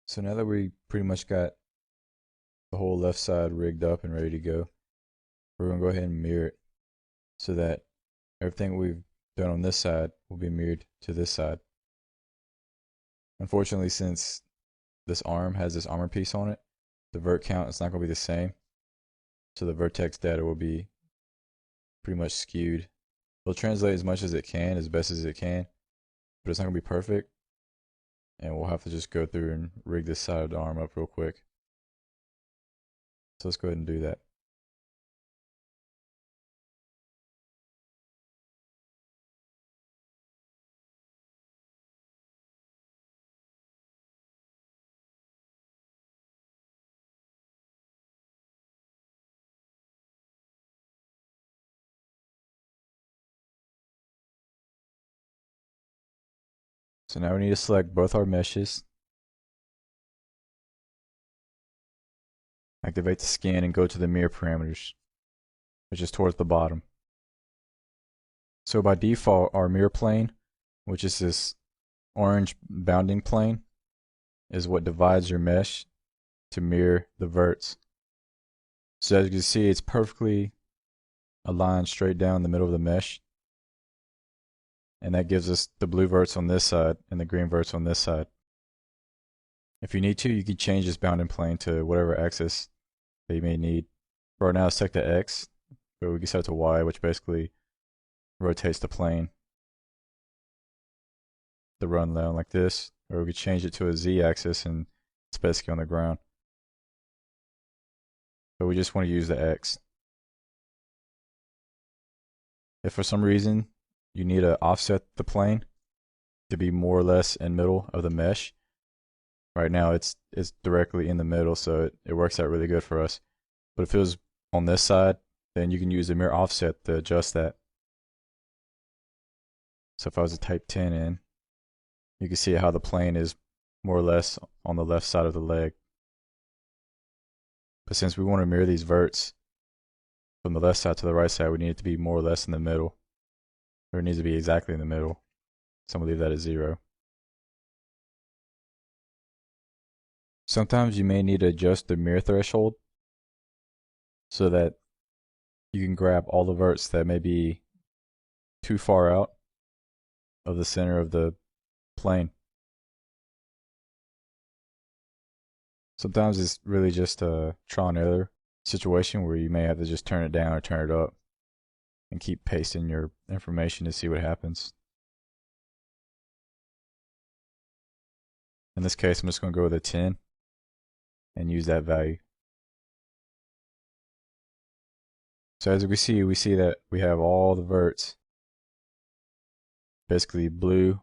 So now that we pretty much got the whole left side rigged up and ready to go, we're going to go ahead and mirror it so that everything we've done on this side will be mirrored to this side. Unfortunately, since this arm has this armor piece on it, the vert count is not going to be the same. So the vertex data will be pretty much skewed. It'll translate as much as it can, as best as it can, but it's not going to be perfect. And we'll have to just go through and rig this side of the arm up real quick. So let's go ahead and do that. So now we need to select both our meshes, activate the skin, and go to the mirror parameters, which is towards the bottom. So by default, our mirror plane, which is this orange bounding plane, is what divides your mesh to mirror the verts. So as you can see, it's perfectly aligned straight down the middle of the mesh. And that gives us the blue verts on this side and the green verts on this side. If you need to, you can change this bounding plane to whatever axis that you may need. Right now, set to X, but we can set it to Y, which basically rotates the plane, the run down like this, or we could change it to a Z axis and it's basically on the ground. But we just want to use the X. If for some reason you need to offset the plane to be more or less in middle of the mesh, right now it's directly in the middle, so it works out really good for us. But if it was on this side, then you can use the mirror offset to adjust that. So if I was to type 10 in, you can see how the plane is more or less on the left side of the leg. But since we want to mirror these verts from the left side to the right side, we need it to be more or less in the middle. Or it needs to be exactly in the middle. So I'm going to leave that at 0. Sometimes you may need to adjust the mirror threshold so that you can grab all the verts that may be too far out of the center of the plane. Sometimes it's really just a trial and error situation where you may have to just turn it down or turn it up and keep pasting your information to see what happens. In this case, I'm just going to go with a 10 and use that value. So as we see that we have all the verts basically blue.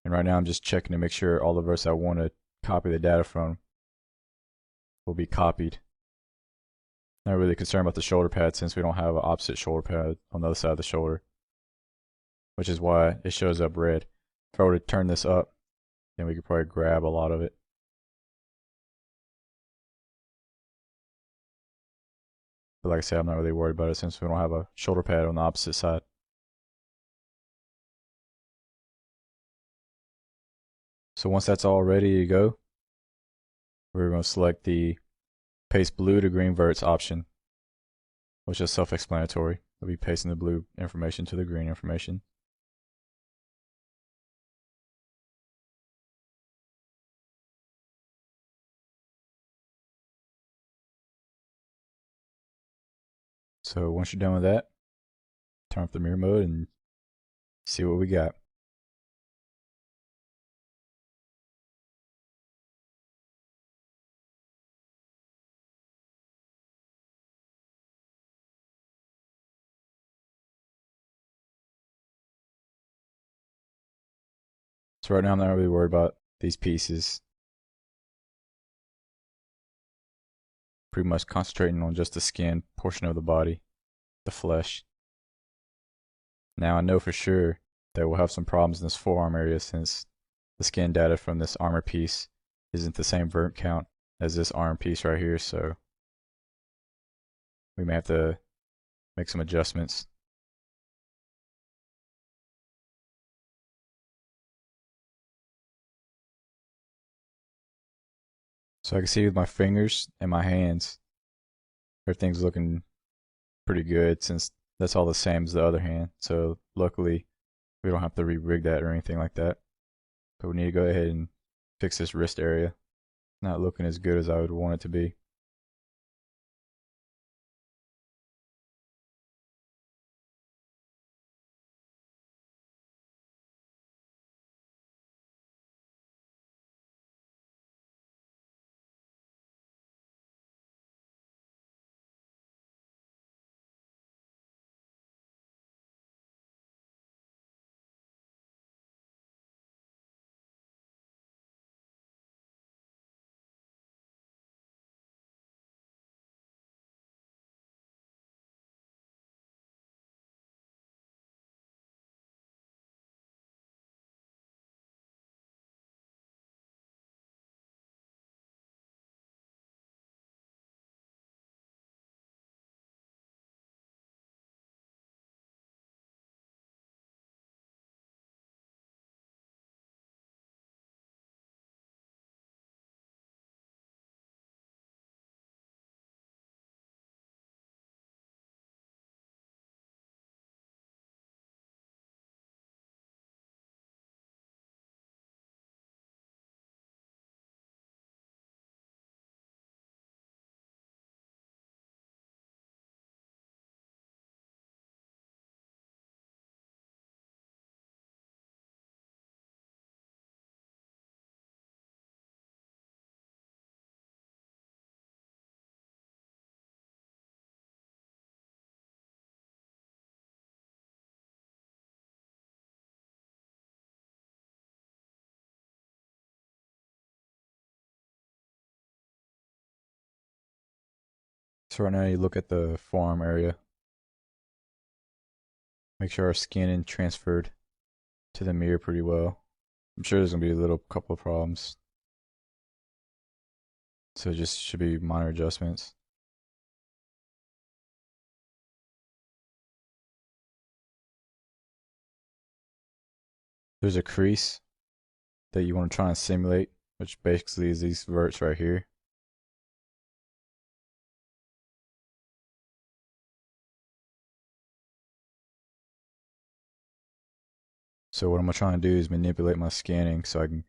And right now I'm just checking to make sure all the verts I want to copy the data from will be copied. Not really concerned about the shoulder pad since we don't have an opposite shoulder pad on the other side of the shoulder, which is why it shows up red. If I were to turn this up, then we could probably grab a lot of it. But like I said, I'm not really worried about it since we don't have a shoulder pad on the opposite side. So once that's all ready to go, we're going to select the paste blue to green verts option, which is self-explanatory. We'll be pasting the blue information to the green information. So once you're done with that, turn off the mirror mode and see what we got. So right now I'm not really worried about these pieces. Pretty much concentrating on just the skin portion of the body, the flesh. Now I know for sure that we'll have some problems in this forearm area since the skin data from this armor piece isn't the same vert count as this arm piece right here, so we may have to make some adjustments. So I can see with my fingers and my hands, everything's looking pretty good since that's all the same as the other hand. So luckily, we don't have to re-rig that or anything like that. But we need to go ahead and fix this wrist area. Not looking as good as I would want it to be. So right now you look at the forearm area. Make sure our skin transferred to the mirror pretty well. I'm sure there's gonna be a little couple of problems. So it just should be minor adjustments. There's a crease that you want to try and simulate, which basically is these verts right here. So what I'm gonna try and do is manipulate my scanning so I can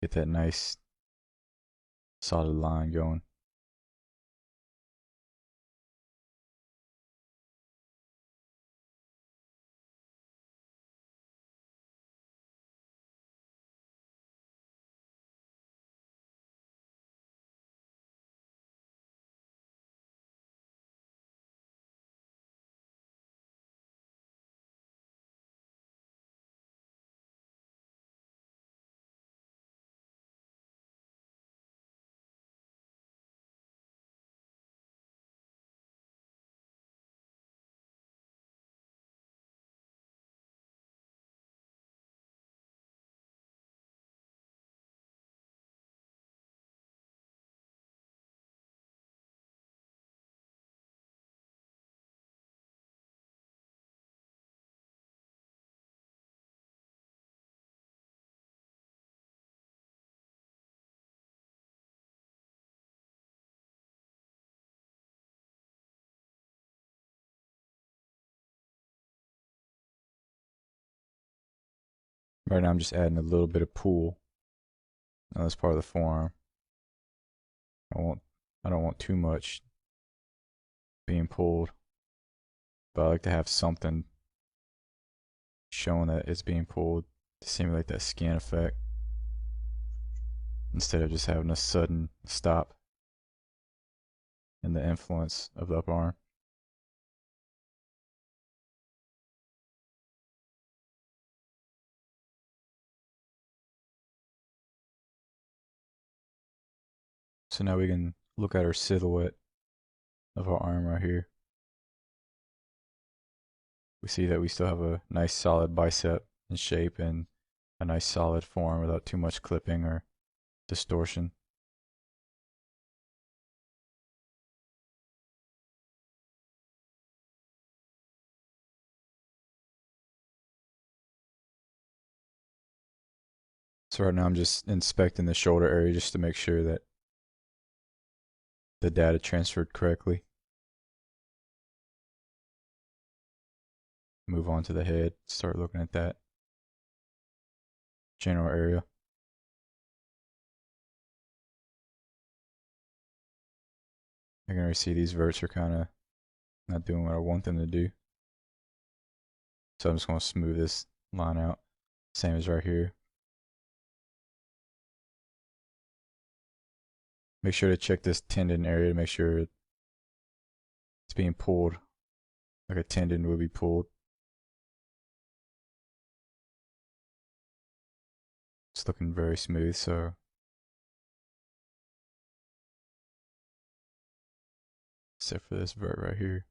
get that nice solid line going. Right now I'm just adding a little bit of pull. Now that's part of the forearm. I don't want too much being pulled, but I like to have something showing that it's being pulled to simulate that skin effect instead of just having a sudden stop in the influence of the upper arm. So now we can look at our silhouette of our arm right here. We see that we still have a nice solid bicep in shape and a nice solid form without too much clipping or distortion. So right now I'm just inspecting the shoulder area just to make sure that the data transferred correctly. Move on to the head, start looking at that general area. I can already see these verts are kind of not doing what I want them to do. So I'm just going to smooth this line out. Same as right here. Make sure to check this tendon area to make sure it's being pulled like a tendon would be pulled. It's looking very smooth, so except for this vert right here.